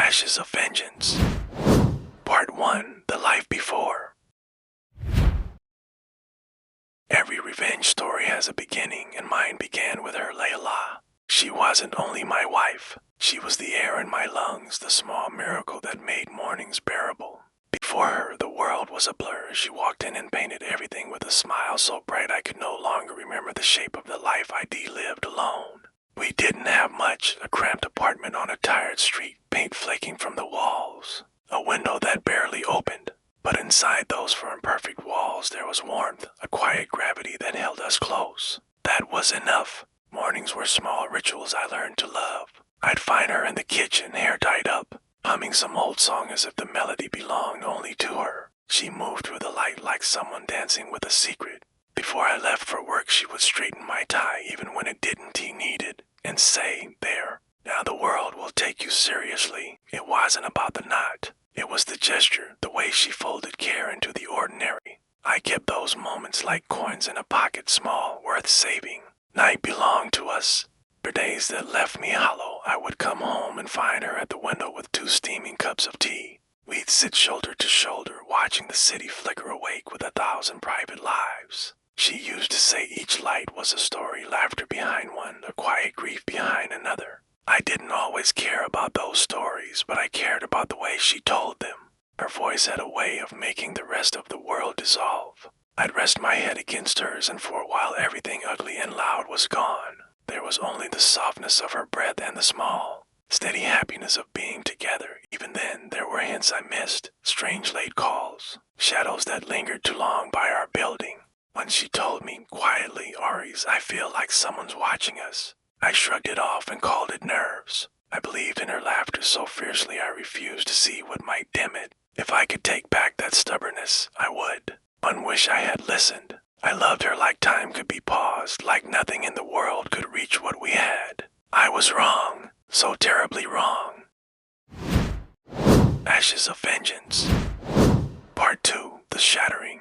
Ashes of Vengeance. Part 1. The Life Before. Every revenge story has a beginning, and mine began with her, Layla. She wasn't only my wife. She was the air in my lungs, the small miracle that made mornings bearable. Before her, the world was a blur. She walked in and painted everything with a smile so bright I could no longer remember the shape of the life I lived alone. We didn't have much, a cramped apartment on a tired street, paint flaking from the walls, a window that barely opened. But inside those imperfect walls there was warmth, a quiet gravity that held us close. That was enough. Mornings were small rituals I learned to love. I'd find her in the kitchen, hair tied up, humming some old song as if the melody belonged only to her. She moved through the light like someone dancing with a secret. Before I left for work, she would straighten my tie even when it didn't he needed, and say, "There, now the world will take you seriously." It wasn't about the knot. It was the gesture, the way she folded care into the ordinary. I kept those moments like coins in a pocket, small, worth saving. Night belonged to us. For days that left me hollow, I would come home and find her at the window with 2 steaming cups of tea. We'd sit shoulder to shoulder, watching the city flicker awake with 1,000 private lives. She used to say each light was a story, laughter behind one, a quiet grief behind another. I didn't always care about those stories, but I cared about the way she told them. Her voice had a way of making the rest of the world dissolve. I'd rest my head against hers, and for a while everything ugly and loud was gone. There was only the softness of her breath and the small, steady happiness of being together. Even then, there were hints I missed, strange late calls, shadows that lingered too long by our building. When she told me quietly, "Aariz, I feel like someone's watching us," I shrugged it off and called it nerves. I believed in her laughter so fiercely I refused to see what might dim it. If I could take back that stubbornness, I would. One wish I had listened. I loved her like time could be paused, like nothing in the world could reach what we had. I was wrong, so terribly wrong. Ashes of Vengeance. Part 2. The Shattering.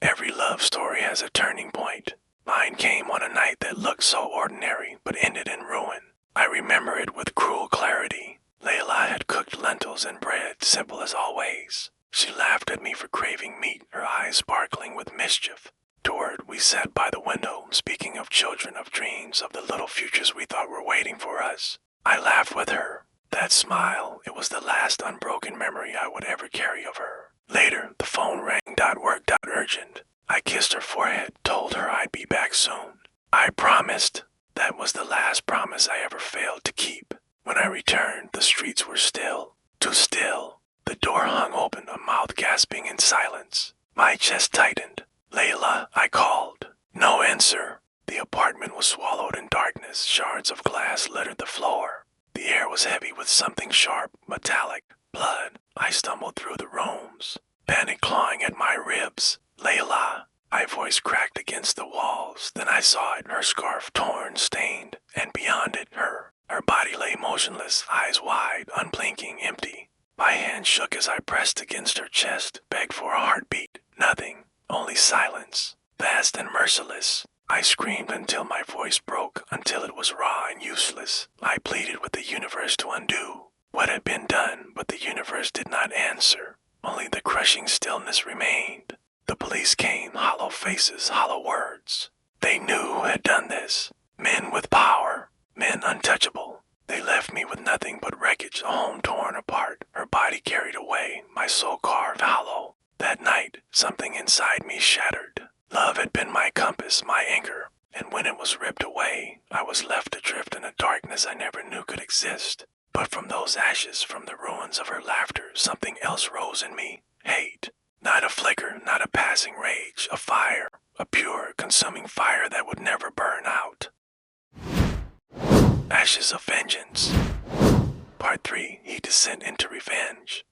Every love story has a turning point. Mine came on a night that looked so ordinary, but ended in ruin. I remember it with cruel clarity. Layla had cooked lentils and bread, simple as always. She laughed at me for craving meat, her eyes sparkling with mischief. Toward we sat by the window, speaking of children, of dreams, of the little futures we thought were waiting for us. I laughed with her. That smile, it was the last unbroken memory I would ever carry of her. Later, the phone rang, work, urgent. I kissed her forehead, told her I'd be back soon. I promised. That was the last promise I ever failed to keep. When I returned, the streets were still, too still. The door hung open, a mouth gasping in silence. My chest tightened. "Layla," I called. No answer. The apartment was swallowed in darkness. Shards of glass littered the floor. The air was heavy with something sharp, metallic, blood. I stumbled through the rooms, panic clawing at my ribs. "Layla." My voice cracked against the walls. Then I saw it, her scarf torn, stained, and beyond it, her. Her body lay motionless, eyes wide, unblinking, empty. My hand shook as I pressed against her chest, begged for a heartbeat. Nothing, only silence, vast and merciless. I screamed until my voice broke, until it was raw and useless. I pleaded with the universe to undo what had been done, but the universe did not answer. Only the crushing stillness remained. The police came, hollow faces, hollow words. They knew who had done this. Men with power, men untouchable. They left me with nothing but wreckage, a home torn apart, her body carried away, my soul carved hollow. That night, something inside me shattered. Love had been my compass, my anchor, and when it was ripped away, I was left adrift in a darkness I never knew could exist. But from those ashes, from the ruins of her laughter, something else rose in me. Hate. Not a flicker, not a passing rage, a fire, a pure, consuming fire that would never burn out. Ashes of Vengeance. Part 3. He descent into revenge.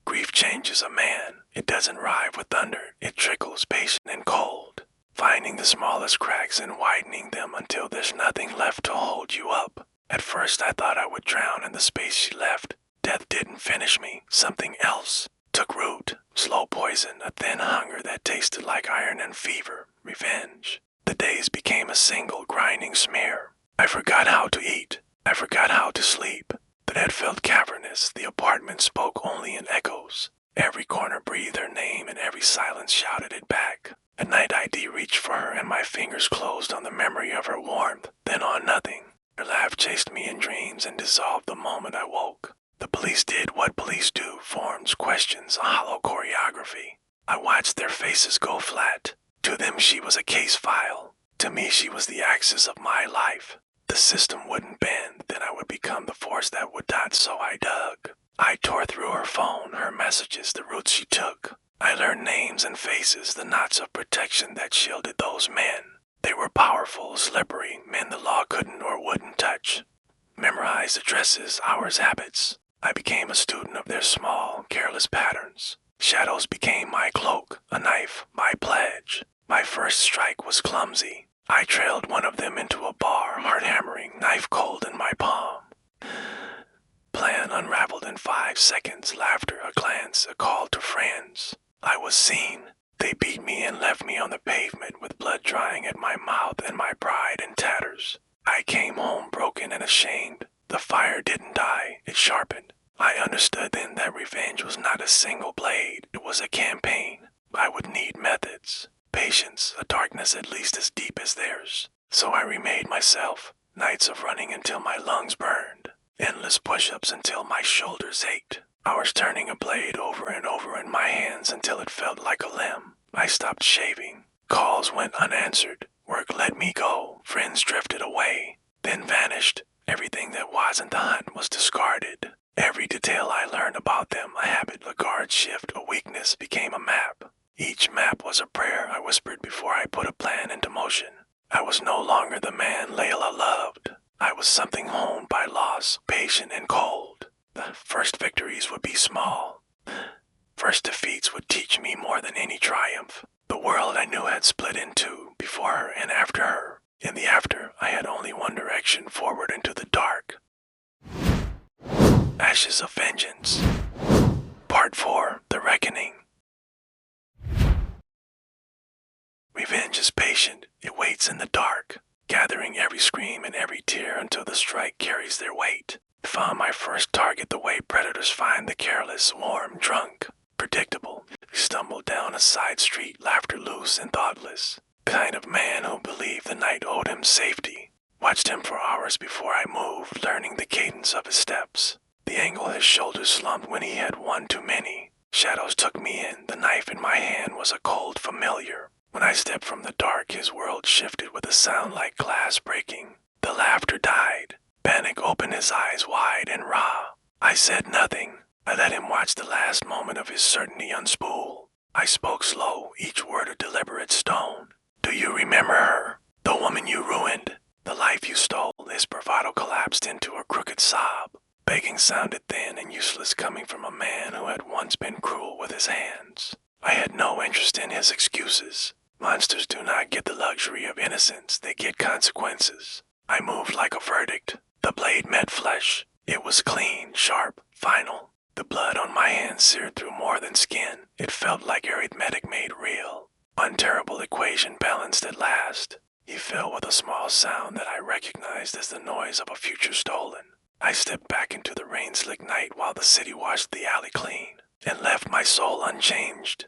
Grief changes a man. It doesn't arrive with thunder. It trickles, patient and cold, finding the smallest cracks and widening them until there's nothing left to hold you up. At first I thought I would drown in the space she left. Death didn't finish me. Something else took root. Slow poison, a thin hunger that tasted like iron and fever. Revenge. The days became a single grinding smear. I forgot how to eat. I forgot how to sleep. The bed felt cavernous. The apartment spoke only in echoes. Every corner breathed her name and every silence shouted it back. At night I reached for her and my fingers closed on the memory of her warmth, then on nothing. Her laugh chased me in dreams and dissolved the moment I woke. The police did what police do, forms, questions, a hollow choreography. I watched their faces go flat. To them she was a case file. To me she was the axis of my life. The system wouldn't bend, then I would become the force that would not, so I dug. I tore through her phone, her messages, the routes she took. I learned names and faces, the knots of protection that shielded those men. They were powerful, slippery, men the law couldn't or wouldn't touch. Memorized addresses, hours, habits. I became a student of their small, careless patterns. Shadows became my cloak, a knife, my pledge. My first strike was clumsy. I trailed one of them into a bar, heart hammering, knife cold in my palm. Plan unraveled in 5 seconds, laughter, a glance, a call to friends. I was seen. They beat me and left me on the pavement with blood drying at my mouth and my pride in tatters. I came home broken and ashamed. The fire didn't die, it sharpened. I understood then that revenge was not a single blade, it was a campaign. I would need methods, patience, a darkness at least as deep as theirs. So I remade myself, nights of running until my lungs burned, endless push-ups until my shoulders ached, hours turning a blade over and over in my hands until it felt like a limb. I stopped shaving, calls went unanswered, work let me go, friends drifted away, then vanished. Everything that wasn't the hunt was discarded. Every detail I learned about them, a habit, a guard shift, a weakness, became a map. Each map was a prayer I whispered before I put a plan into motion. I was no longer the man Layla loved. I was something honed by loss, patient and cold. The first victories would be small. First defeats would teach me more than any triumph. The world I knew had split in two, before her and after her. In the after, I had only one direction, forward into the dark. Ashes of Vengeance. Part 4, The Reckoning. Revenge is patient. It waits in the dark, gathering every scream and every tear until the strike carries their weight. Found my first target the way predators find the careless, warm, drunk. Predictable. We stumbled down a side street, laughter loose and thoughtless. Kind of man who believed the night owed him safety. Watched him for hours before I moved, learning the cadence of his steps. The angle his shoulders slumped when he had one too many. Shadows took me in. The knife in my hand was a cold familiar. When I stepped from the dark, his world shifted with a sound like glass breaking. The laughter died. Panic opened his eyes wide and raw. I said nothing. I let him watch the last moment of his certainty unspool. I spoke slow, each word a deliberate stone. Do you remember her? The woman you ruined? The life you stole? His bravado collapsed into a crooked sob. Begging sounded thin and useless coming from a man who had once been cruel with his hands. I had no interest in his excuses. Monsters do not get the luxury of innocence, they get consequences. I moved like a verdict. The blade met flesh. It was clean, sharp, final. The blood on my hand seared through more than skin. It felt like arithmetic made real. One terrible equation balanced at last. He fell with a small sound that I recognized as the noise of a future stolen. I stepped back into the rain-slick night while the city washed the alley clean, and left my soul unchanged.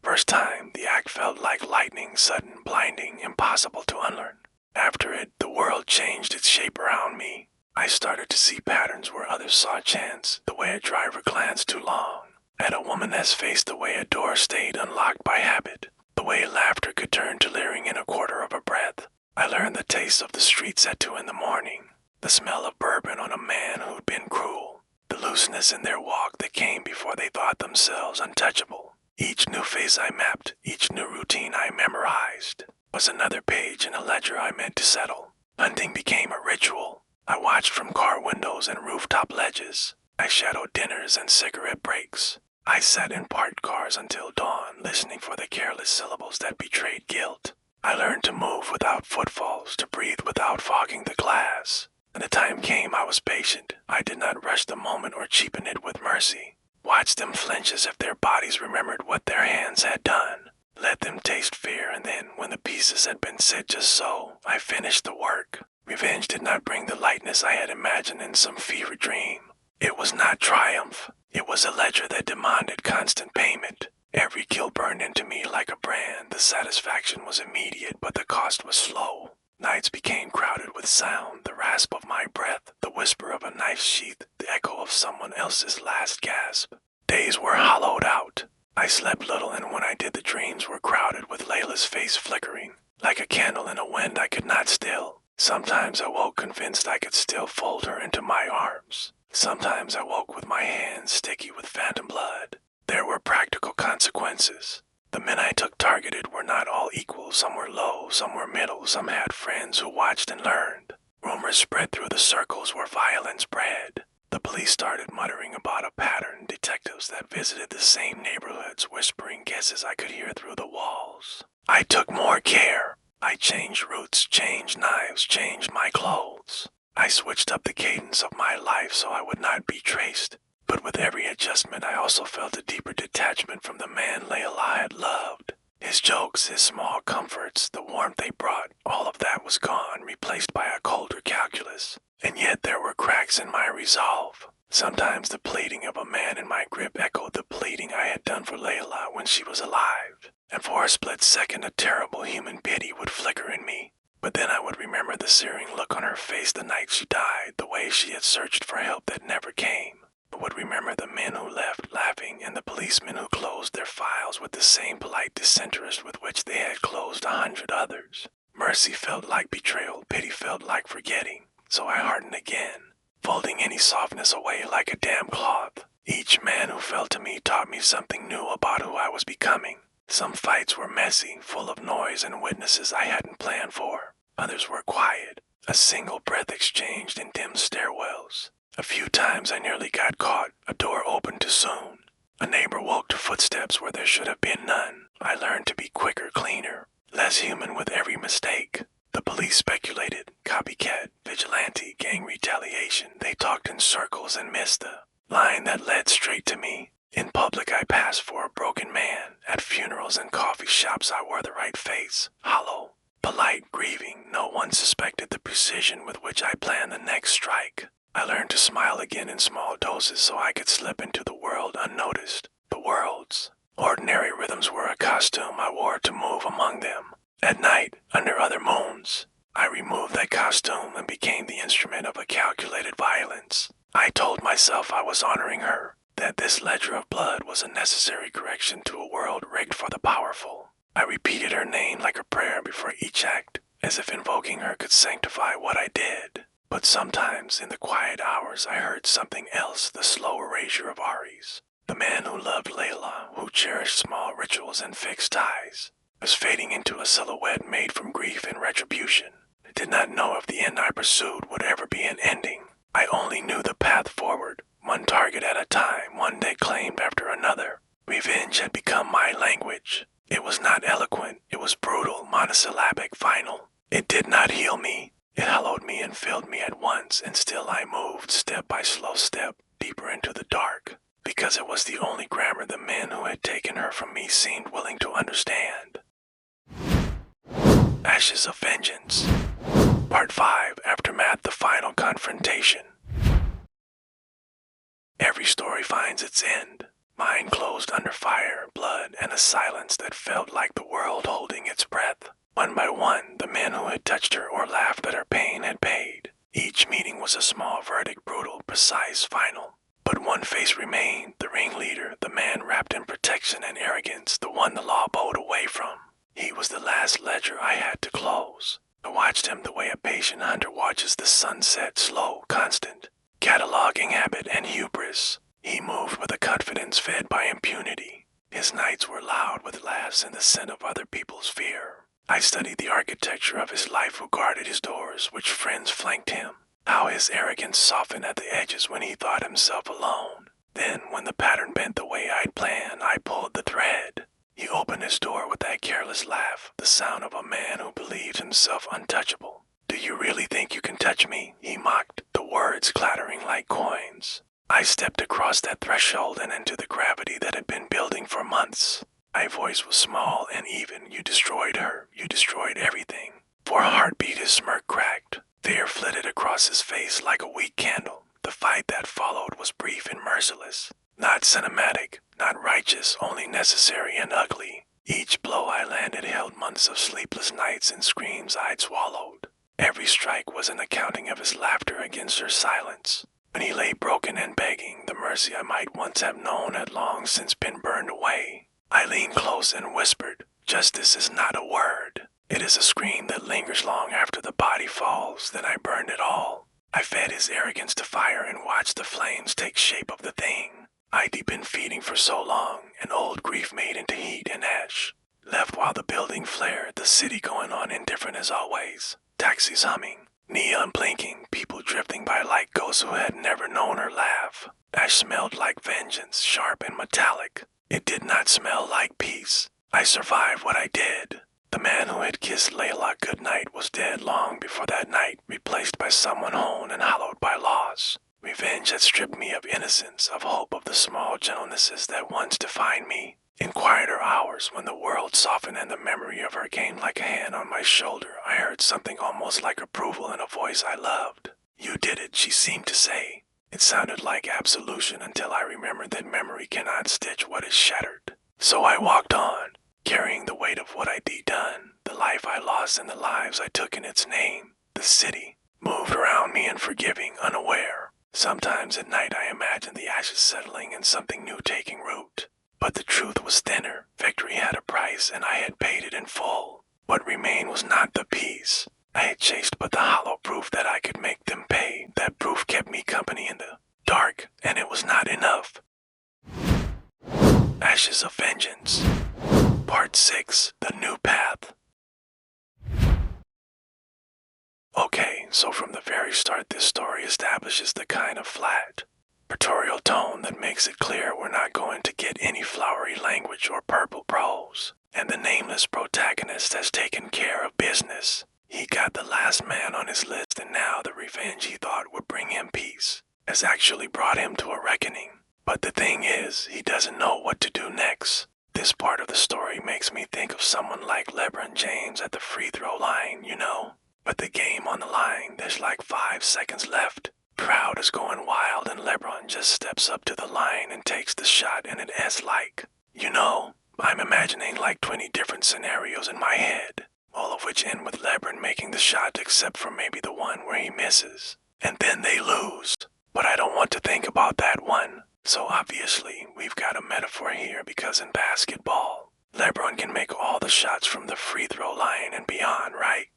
First time, the act felt like lightning, sudden, blinding, impossible to unlearn. After it, the world changed its shape around me. I started to see patterns where others saw chance, the way a driver glanced too long at a woman has faced, the way a door stayed unlocked by habit, the way laughter could turn to leering in a quarter of a breath. I learned the taste of the streets at 2 in the morning, the smell of bourbon on a man who'd been cruel, the looseness in their walk that came before they thought themselves untouchable. Each new face I mapped, each new routine I memorized, was another page in a ledger I meant to settle. Hunting became a ritual. I watched from car windows and rooftop ledges. I shadowed dinners and cigarette breaks. I sat in parked cars until dawn, listening for the careless syllables that betrayed guilt. I learned to move without footfalls, to breathe without fogging the glass. When the time came, I was patient. I did not rush the moment or cheapen it with mercy. Watched them flinch as if their bodies remembered what their hands had done. Let them taste fear, and then, when the pieces had been set just so, I finished the work. Revenge did not bring the lightness I had imagined in some fever dream. It was not triumph. It was a ledger that demanded constant payment. Every kill burned into me like a brand. The satisfaction was immediate, but the cost was slow. Nights became crowded with sound, the rasp of my breath, the whisper of a knife sheath, the echo of someone else's last gasp. Days were hollowed out. I slept little, and when I did, the dreams were crowded with Layla's face flickering. Like a candle in a wind I could not still. Sometimes I woke convinced I could still fold her into my arms. Sometimes I woke with my hands sticky with phantom blood. There were practical consequences. The men I took targeted were not all equal. Some were low, some were middle, some had friends who watched and learned. Rumors spread through the circles where violence bred. The police started muttering about a pattern. Detectives that visited the same neighborhoods whispering guesses I could hear through the walls. I took more care. I changed routes, changed knives, changed my clothes. I switched up the cadence of my life so I would not be traced. But with every adjustment, I also felt a deeper detachment from the man Layla had loved. His jokes, his small comforts, the warmth they brought, all of that was gone, replaced by a colder calculus. And yet there were cracks in my resolve. Sometimes the pleading of a man in my grip echoed the pleading I had done for Layla when she was alive. And for a split second, a terrible human pity would flicker in me. But then I would remember the searing look on her face the night she died, the way she had searched for help that never came. I would remember the men who left laughing and the policemen who closed their files with the same polite disinterest with which they had closed 100 others. Mercy felt like betrayal, pity felt like forgetting, so I hardened again, folding any softness away like a damp cloth. Each man who fell to me taught me something new about who I was becoming. Some fights were messy, full of noise and witnesses I hadn't planned for. Others were quiet, a single breath exchanged in dim stairwells. A few times I nearly got caught, a door opened too soon. A neighbor woke to footsteps where there should have been none. I learned to be quicker, cleaner, less human with every mistake. The police speculated, copycat, vigilante, gang retaliation. They talked in circles and missed the line that led straight to me. In public I passed for a broken man. At funerals and coffee shops I wore the right face, hollow, polite, grieving. No one suspected the precision with which I planned the next strike. I learned to smile again in small doses so I could slip into the world unnoticed. The world's ordinary rhythms were a costume I wore to move among them. At night, under other moons, I removed that costume and became the instrument of a calculated violence. I told myself I was honoring her, that this ledger of blood was a necessary correction to a world rigged for the powerful. I repeated her name like a prayer before each act, as if invoking her could sanctify what I did. But sometimes, in the quiet hours, I heard something else, the slow erasure of Aariz. The man who loved Layla, who cherished small rituals and fixed ties, was fading into a silhouette made from grief and retribution. I did not know if the end I pursued would ever be an ending. I only knew the path forward, one target at a time, one day claimed after another. Revenge had become my language. It was not eloquent, it was brutal, monosyllabic, final. It did not heal me. It hollowed me and filled me at once, and still I moved, step by slow step, deeper into the dark, because it was the only grammar the men who had taken her from me seemed willing to understand. Ashes of Vengeance. Part 5, Aftermath, the Final Confrontation. Every story finds its end. Mine closed under fire, blood, and a silence that felt like the world holding its breath. One by one, the men who had touched her or laughed at her pain had paid. Each meeting was a small verdict, brutal, precise, final. But one face remained, the ringleader, the man wrapped in protection and arrogance, the one the law bowed away from. He was the last ledger I had to close. I watched him the way a patient hunter watches the sunset, slow, constant, cataloging habit and hubris. He moved with a confidence fed by impunity. His nights were loud with laughs and the scent of other people's fear. I studied the architecture of his life who guarded his doors, which friends flanked him, how his arrogance softened at the edges when he thought himself alone. Then, when the pattern bent the way I'd planned, I pulled the thread. He opened his door with that careless laugh, the sound of a man who believed himself untouchable. "Do you really think you can touch me?" he mocked, the words clattering like coins. I stepped across that threshold and into the gravity that had been building for months. My voice was small and even. "You destroyed her. You destroyed everything." For a heartbeat his smirk cracked. Fear across his face like a weak candle. The fight that followed was brief and merciless. Not cinematic, not righteous, only necessary and ugly. Each blow I landed held months of sleepless nights and screams I'd swallowed. Every strike was an accounting of his laughter against her silence. When he lay broken and begging, the mercy I might once have known had long since been burned away. I leaned close and whispered, "Justice is not a word. It is a scream that lingers long after the body falls." Then I burned it all. I fed his arrogance to fire and watched the flames take shape of the thing I'd been feeding for so long, an old grief made into heat and ash. Left while the building flared, the city going on indifferent as always. Taxis humming, neon blinking, people drifting by like ghosts who had never known her laugh. Ash smelled like vengeance, sharp and metallic. It did not smell like peace. I survived what I did. The man who had kissed Layla goodnight was dead long before that night, replaced by someone honed and hollowed by loss. Revenge had stripped me of innocence, of hope, of the small gentlenesses that once defined me. In quieter hours, when the world softened and the memory of her came like a hand on my shoulder, I heard something almost like approval in a voice I loved. "You did it," she seemed to say. It sounded like absolution until I remembered that memory cannot stitch what is shattered. So I walked on, carrying the weight of what I'd done, the life I lost and the lives I took in its name. The city moved around me unforgiving, unaware. Sometimes at night I imagined the ashes settling and something new taking root. But the truth was thinner. Victory had a price, and I had paid it in full. What remained was not the peace I had chased, but the hollow proof that I could make them pay. That proof kept me company in the dark, and it was not enough. Ashes of Vengeance. Part 6, The New Path. Okay, so from the very start this story establishes the kind of flat, pictorial tone that makes it clear we're not going to get any flowery language or purple prose. And the nameless protagonist has taken care of business. He got the last man on his list, and now the revenge he thought would bring him peace has actually brought him to a reckoning. But the thing is, he doesn't know what to do next. This part of the story makes me think of someone like LeBron James at the free throw line, you know? But the game on the line, there's like 5 seconds left. Crowd is going wild and LeBron just steps up to the line and takes the shot, and it is like, you know, I'm imagining like 20 different scenarios in my head, all of which end with LeBron making the shot except for maybe the one where he misses. And then they lose. But I don't want to think about that one. So obviously, we've got a metaphor here because in basketball, LeBron can make all the shots from the free throw line and beyond, right?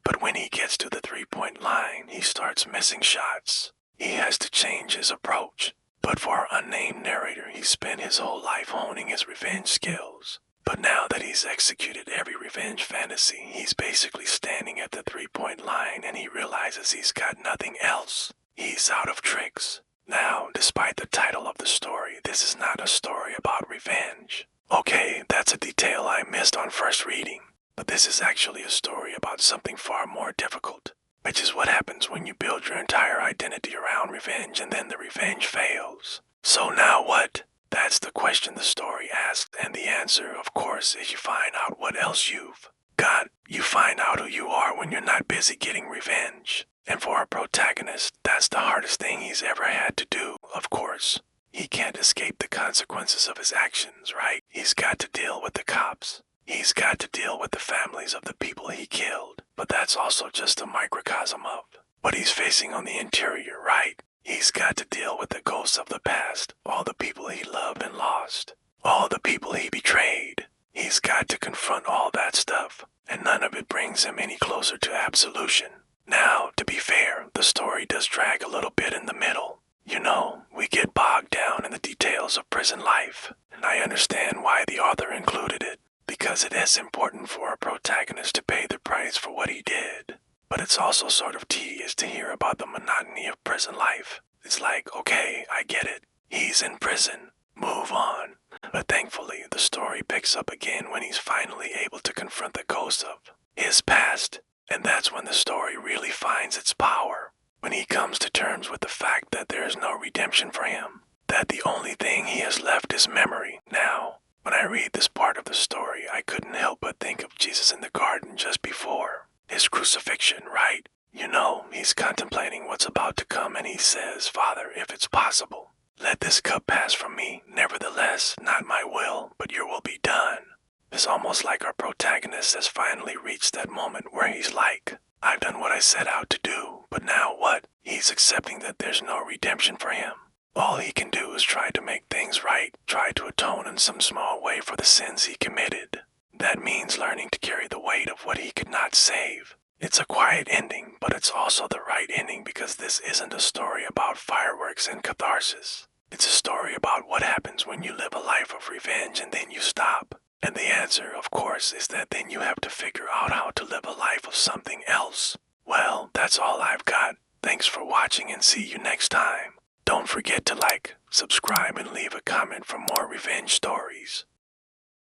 But when he gets to the three-point line, he starts missing shots. He has to change his approach. But for our unnamed narrator, he spent his whole life honing his revenge skills. But now that he's executed every revenge fantasy, he's basically standing at the three-point line and he realizes he's got nothing else. He's out of tricks. Now, despite the title of the story, this is not a story about revenge. Okay, that's a detail I missed on first reading. But this is actually a story about something far more difficult, which is what happens when you build your entire identity around revenge and then the revenge fails. So now what? That's the question the story asks, and the answer, of course, is you find out what else you've got. You find out who you are when you're not busy getting revenge. And for our protagonist, that's the hardest thing he's ever had to do, of course. He can't escape the consequences of his actions, right? He's got to deal with the cops. He's got to deal with the families of the people he killed. But that's also just a microcosm of what he's facing on the interior, right? He's got to deal with the ghosts of the past, all the people he loved and lost, all the people he betrayed. He's got to confront all that stuff, and none of it brings him any closer to absolution. Now, to be fair, the story does drag a little bit in the middle. You know, we get bogged down in the details of prison life, and I understand why the author included it, because it is important for a protagonist to pay the price for what he did. But it's also sort of tedious to hear about the monotony of prison life. It's like, okay, I get it. He's in prison. Move on. But thankfully, the story picks up again when he's finally able to confront the ghost of his past. And that's when the story really finds its power. When he comes to terms with the fact that there is no redemption for him. That the only thing he has left is memory. Now, when I read this part of the story, I couldn't help but think of Jesus in the garden just before his crucifixion, right? You know, he's contemplating what's about to come and he says, Father, if it's possible, let this cup pass from me. Nevertheless, not my will, but your will be done. It's almost like our protagonist has finally reached that moment where he's like, I've done what I set out to do, but now what? He's accepting that there's no redemption for him. All he can do is try to make things right, try to atone in some small way for the sins he committed. That means learning to carry the weight of what he could not save. It's a quiet ending, but it's also the right ending because this isn't a story about fireworks and catharsis. It's a story about what happens when you live a life of revenge and then you stop. And the answer, of course, is that then you have to figure out how to live a life of something else. Well, that's all I've got. Thanks for watching and see you next time. Don't forget to like, subscribe, and leave a comment for more revenge stories.